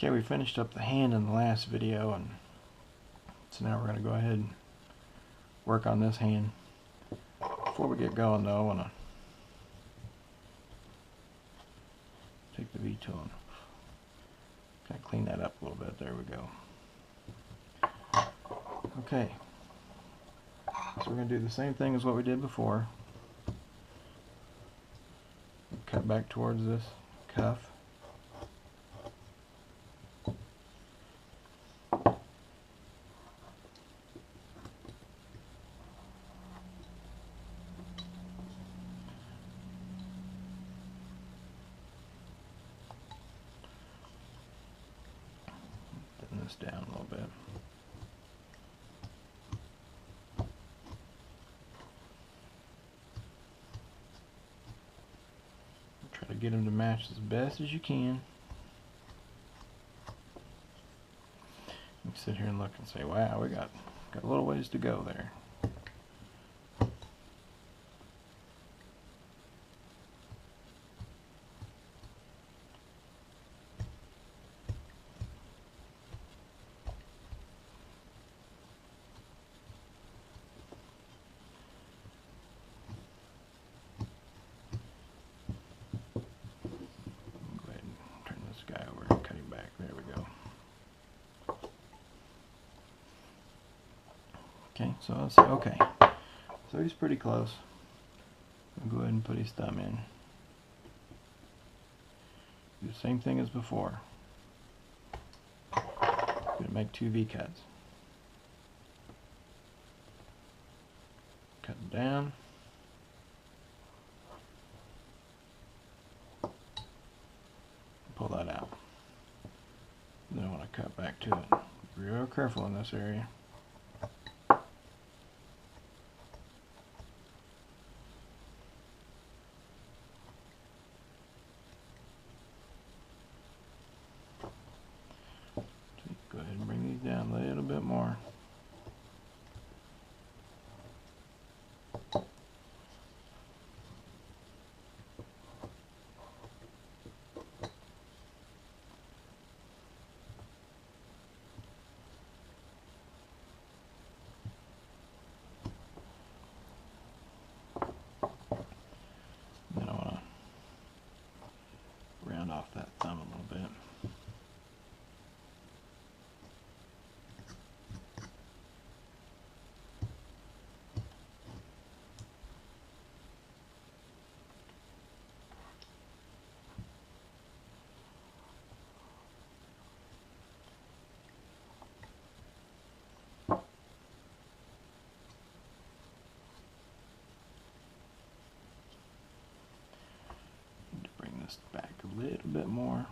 Okay, we finished up the hand in the last video, and so now we're going to go ahead and work on this hand. Before we get going though, I want to take the V-tool and kind of clean that up a little bit. There we go. Okay, so we're going to do the same thing as what we did before. Cut back towards this cuff. Bend this down a little bit. Try to get them to match as best as you can. You can sit here and look and say, wow, we got a little ways to go there. Okay, so I'll say, okay, so he's pretty close. I'll go ahead and put his thumb in. Do the same thing as before. Gonna make 2 V-cuts. Cut them down. Pull that out. Then I want to cut back to it. Be real careful in this area. Go ahead and bring these down a little bit more. Then I want to round off that thumb a little bit. This back a little bit more.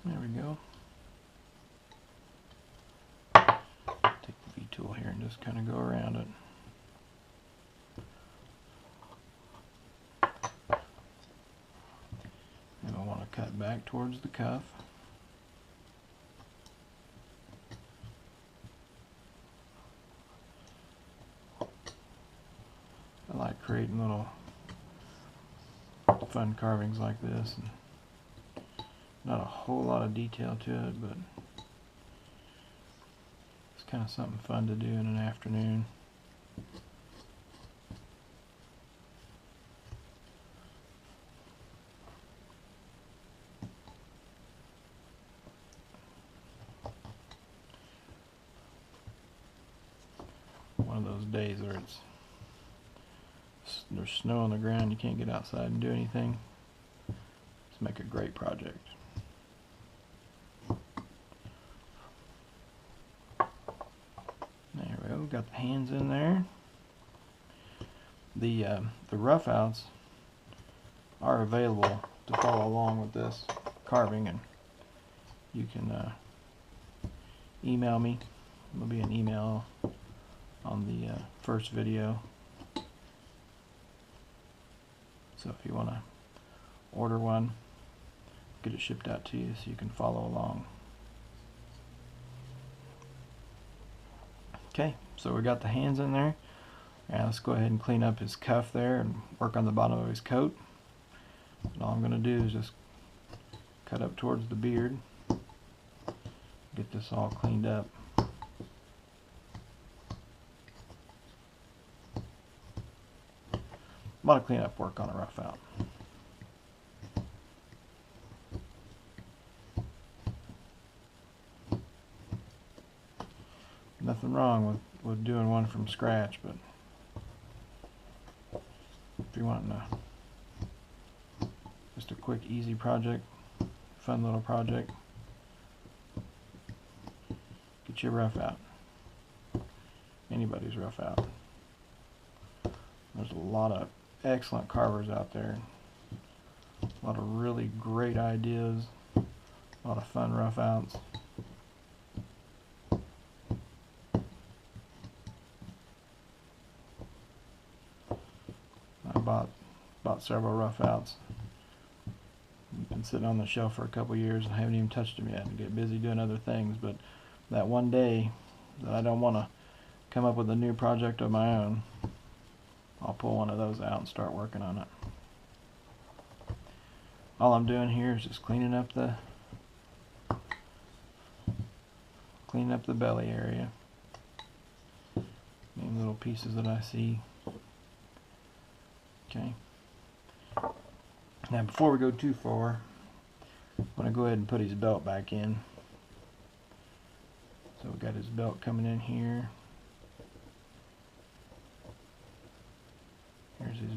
There we go. Take the V-tool here and just kind of go around it. Cut back towards the cuff. I like creating little fun carvings like this, and not a whole lot of detail to it, but it's kind of something fun to do in an afternoon. One of those days where there's snow on the ground, you can't get outside and do anything. Let's make a great project. There we go, got the hands in there. The rough outs are available to follow along with this carving, and you can email me. There'll be an email on the first video, so if you want to order one, get it shipped out to you so you can follow along. Okay, so we got the hands in there. Now let's go ahead and clean up his cuff there and work on the bottom of his coat. And all I'm going to do is just cut up towards the beard, get this all cleaned up. A lot of cleanup work on a rough out. Nothing wrong with doing one from scratch, but if you're wanting just a quick, easy project, fun little project, get your rough out. Anybody's rough out. There's a lot of excellent carvers out there. A lot of really great ideas. A lot of fun rough outs. I bought several rough outs. Been sitting on the shelf for a couple years and haven't even touched them yet. I get busy doing other things, but that one day that I don't want to come up with a new project of my own, I'll pull one of those out and start working on it. All I'm doing here is just cleaning up the belly area. Any little pieces that I see. Okay. Now before we go too far, I'm going to go ahead and put his belt back in. So we got his belt coming in here. Here's his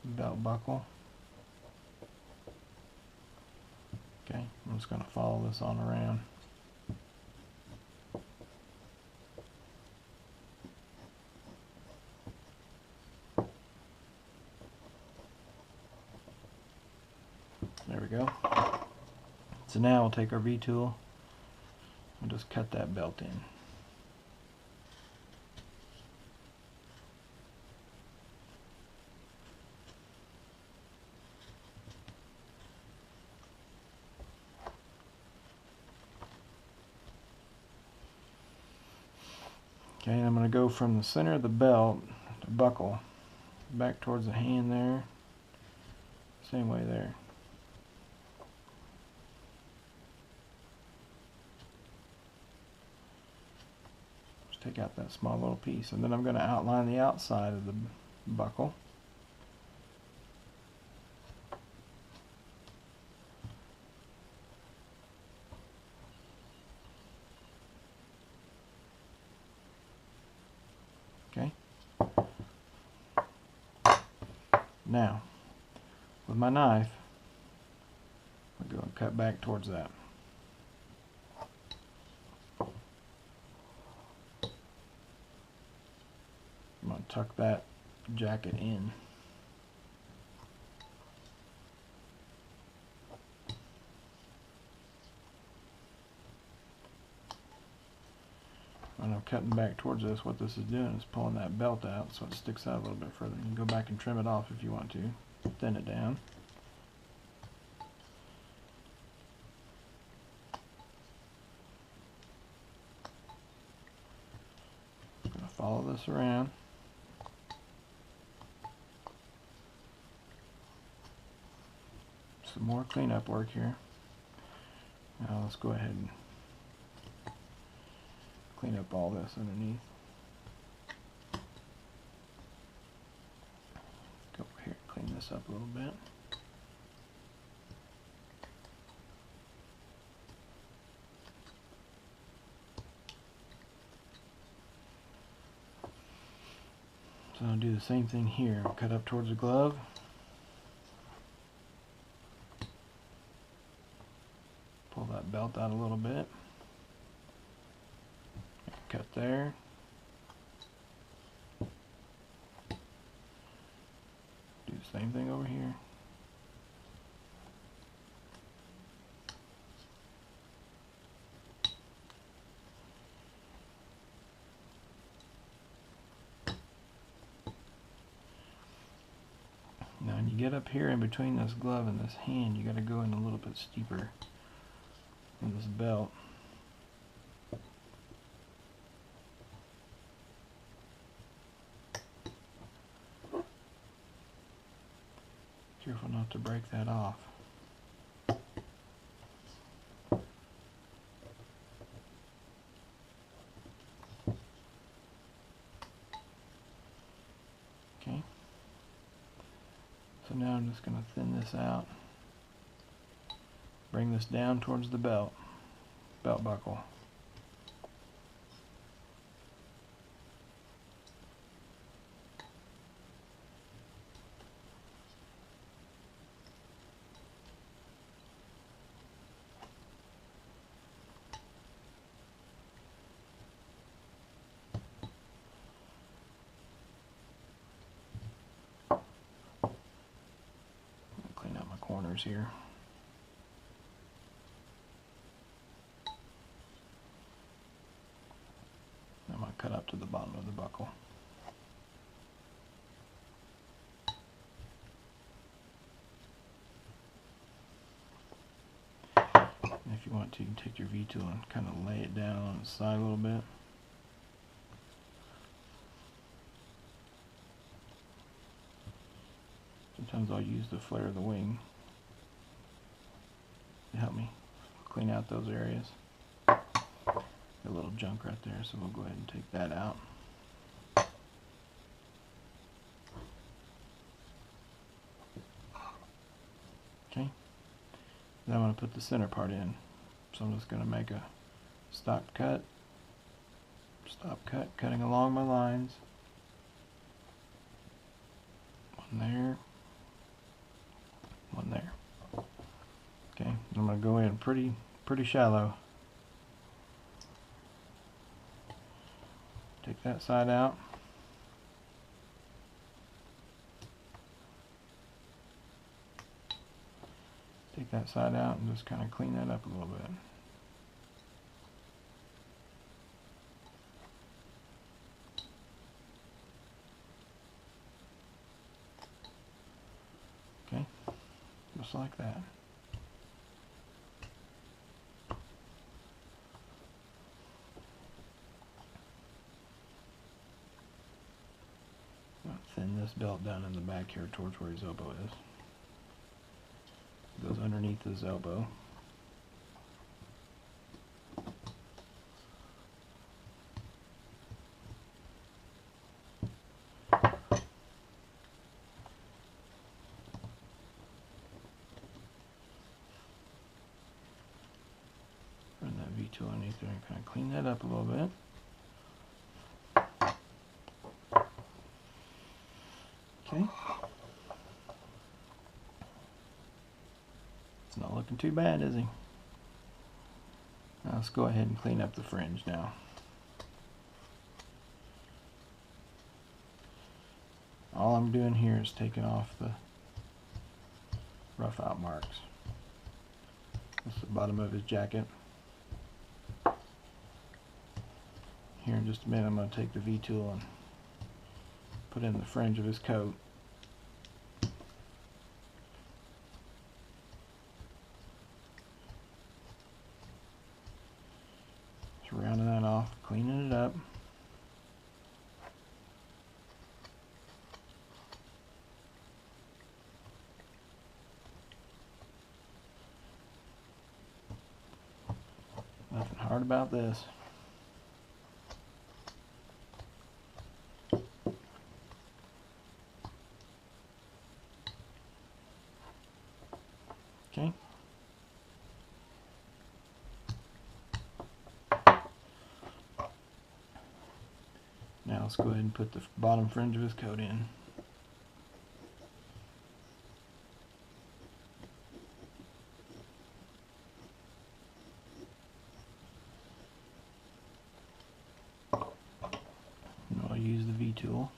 belt buckle. Okay, I'm just going to follow this on around. There we go. So now we'll take our V-tool and just cut that belt in. Okay, and I'm going to go from the center of the belt, the buckle, back towards the hand there. Same way there. Just take out that small little piece, and then I'm going to outline the outside of the buckle. Okay. Now, with my knife, I'll go and cut back towards that. I'm going to tuck that jacket in. When I'm cutting back towards this, what this is doing is pulling that belt out so it sticks out a little bit further. You can go back and trim it off if you want to, thin it down. I'm going to follow this around. Some more cleanup work here. Now let's go ahead and clean up all this underneath. Go over here and clean this up a little bit. So I'll do the same thing here. Cut up towards the glove. Pull that belt out a little bit. Cut there. Do the same thing over here. Now I when you get up here in between this glove and this hand, you got to go in a little bit steeper in this belt. Careful not to break that off. Okay. So now I'm just going to thin this out. Bring this down towards the belt buckle. Clean out my corners here. I'm going to cut up to the bottom of the buckle. And if you want to, you can take your V-tool and kind of lay it down on the side a little bit. Sometimes I'll use the flare of the wing to help me clean out those areas. A little junk right there, so we'll go ahead and take that out. Okay, then I'm going to put the center part in. So I'm just going to make a stop cut, cutting along my lines. One there, one there. Okay, I'm going to go in pretty shallow. Take that side out. Take that side out and just kind of clean that up a little bit. Okay, just like that. Thin this belt down in the back here towards where his elbow is. It goes underneath his elbow. Run that V-tool underneath there and kind of clean that up a little bit. Okay. It's not looking too bad, is he? Now let's go ahead and clean up the fringe now. All I'm doing here is taking off the rough out marks. That's the bottom of his jacket. Here in just a minute I'm going to take the V-tool and put in the fringe of his coat. Just rounding that off, cleaning it up. Nothing hard about this. Okay. Now let's go ahead and put the bottom fringe of his coat in. And I'll use the V-tool.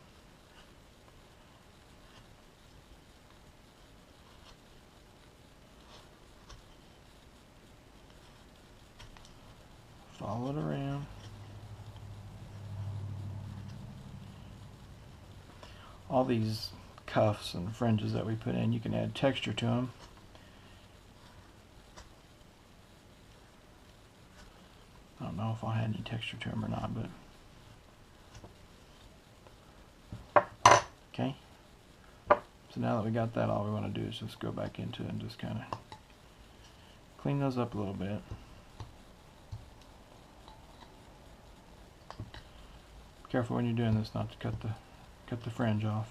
Follow it around. All these cuffs and fringes that we put in. You can add texture to them. I don't know if I had any texture to them or not, but okay. So now that we got that, all we want to do is just go back into it and just kind of clean those up a little bit. Be careful when you're doing this not to cut the fringe off.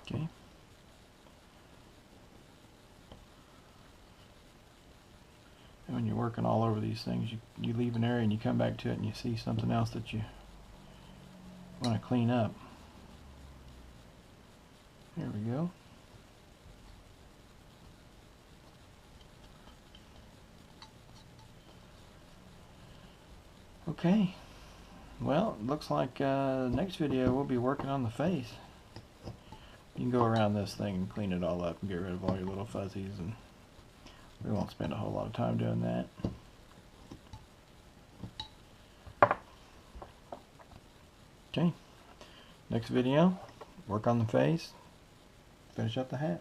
Okay. And when you're working all over these things, you leave an area and you come back to it and you see something else that you want to clean up. There we go. Okay. Well, it looks like next video we'll be working on the face. You can go around this thing and clean it all up and get rid of all your little fuzzies, and we won't spend a whole lot of time doing that. Okay, next video, work on the face, finish up the hat.